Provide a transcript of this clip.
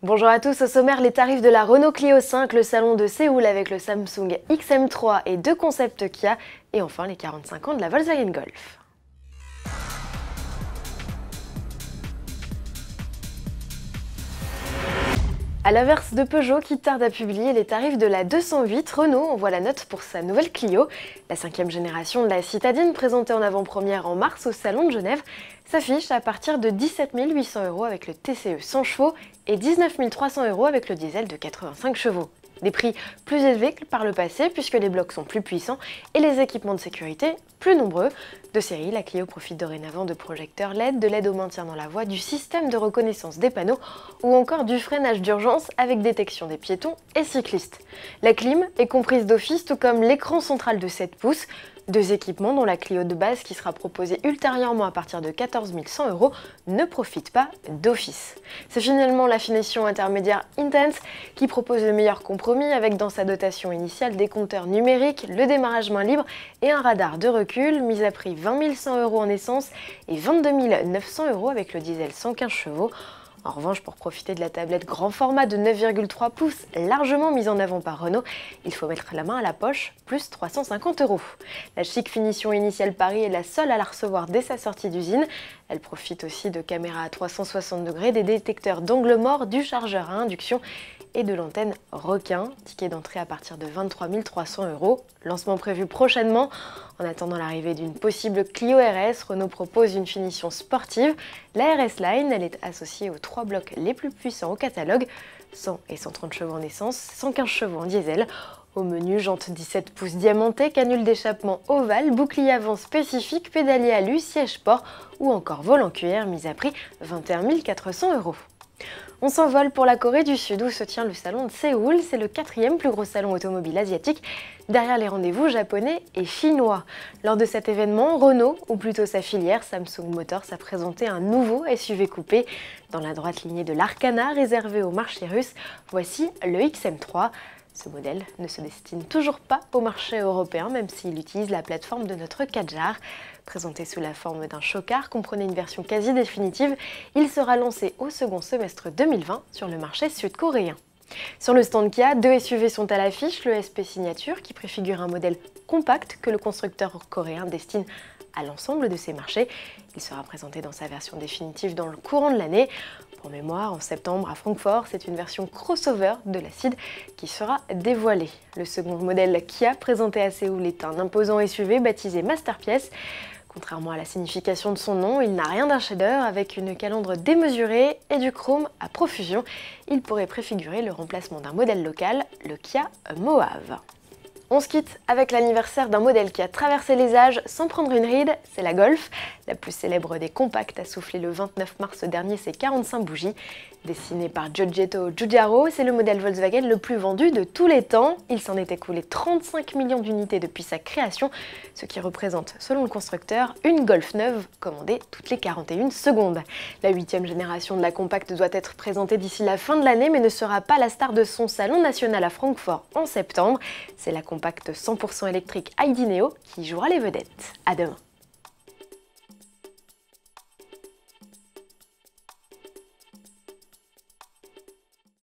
Bonjour à tous, au sommaire les tarifs de la Renault Clio 5, le salon de Séoul avec le Samsung XM3 et deux concepts Kia, et enfin les 45 ans de la Volkswagen Golf. A l'inverse de Peugeot qui tarde à publier les tarifs de la 208, Renault envoie la note pour sa nouvelle Clio. La 5e génération de la citadine présentée en avant-première en mars au salon de Genève s'affiche à partir de 17 800 € avec le TCE 100 chevaux et 19 300 € avec le diesel de 85 chevaux. Des prix plus élevés que par le passé puisque les blocs sont plus puissants et les équipements de sécurité plus nombreux. De série, la Clio profite dorénavant de projecteurs LED, de l'aide au maintien dans la voie, du système de reconnaissance des panneaux ou encore du freinage d'urgence avec détection des piétons et cyclistes. La clim est comprise d'office tout comme l'écran central de 7 pouces. Deux équipements dont la Clio de base qui sera proposée ultérieurement à partir de 14 100 € ne profite pas d'office. C'est finalement la finition intermédiaire Intense qui propose le meilleur compromis avec dans sa dotation initiale des compteurs numériques, le démarrage main libre et un radar de recul, mise à prix 20 100 € en essence et 22 900 € avec le diesel 115 chevaux. En revanche, pour profiter de la tablette grand format de 9,3 pouces, largement mise en avant par Renault, il faut mettre la main à la poche, plus 350 €. La chic finition initiale Paris est la seule à la recevoir dès sa sortie d'usine. Elle profite aussi de caméras à 360 degrés, des détecteurs d'angle mort, du chargeur à induction et de l'antenne requin. Ticket d'entrée à partir de 23 300 €. Lancement prévu prochainement. En attendant l'arrivée d'une possible Clio RS, Renault propose une finition sportive. La RS Line, elle est associée aux 3 blocs les plus puissants au catalogue, 100 et 130 chevaux en essence, 115 chevaux en diesel. Au menu, jantes 17 pouces diamantées, canule d'échappement ovale, bouclier avant spécifique, pédalier alu, siège sport ou encore volant cuir, mise à prix 21 400 €. On s'envole pour la Corée du Sud où se tient le salon de Séoul. C'est le 4e plus gros salon automobile asiatique, derrière les rendez-vous japonais et chinois. Lors de cet événement, Renault, ou plutôt sa filière Samsung Motors, a présenté un nouveau SUV coupé. Dans la droite lignée de l'Arcana, réservé au marché russe, voici le XM3. Ce modèle ne se destine toujours pas au marché européen, même s'il utilise la plateforme de notre Kadjar. Présenté sous la forme d'un show-car, comprenait une version quasi définitive, il sera lancé au second semestre 2020 sur le marché sud-coréen. Sur le stand Kia, deux SUV sont à l'affiche, le SP Signature qui préfigure un modèle compact que le constructeur coréen destine à l'ensemble de ses marchés. Il sera présenté dans sa version définitive dans le courant de l'année. Pour mémoire, en septembre à Francfort, c'est une version crossover de la Ceed qui sera dévoilée. Le second modèle Kia présenté à Séoul est un imposant SUV baptisé Masterpiece. Contrairement à la signification de son nom, il n'a rien d'un chef-d'œuvre avec une calandre démesurée et du chrome à profusion. Il pourrait préfigurer le remplacement d'un modèle local, le Kia Mohave. On se quitte avec l'anniversaire d'un modèle qui a traversé les âges sans prendre une ride, c'est la Golf. La plus célèbre des compacts a soufflé le 29 mars dernier ses 45 bougies. Dessiné par Giorgetto Giugiaro, c'est le modèle Volkswagen le plus vendu de tous les temps. Il s'en est écoulé 35 millions d'unités depuis sa création, ce qui représente, selon le constructeur, une Golf neuve commandée toutes les 41 secondes. La 8e génération de la compacte doit être présentée d'ici la fin de l'année, mais ne sera pas la star de son salon national à Francfort en septembre. C'est la compacte 100% électrique ID Neo qui jouera les vedettes. À demain.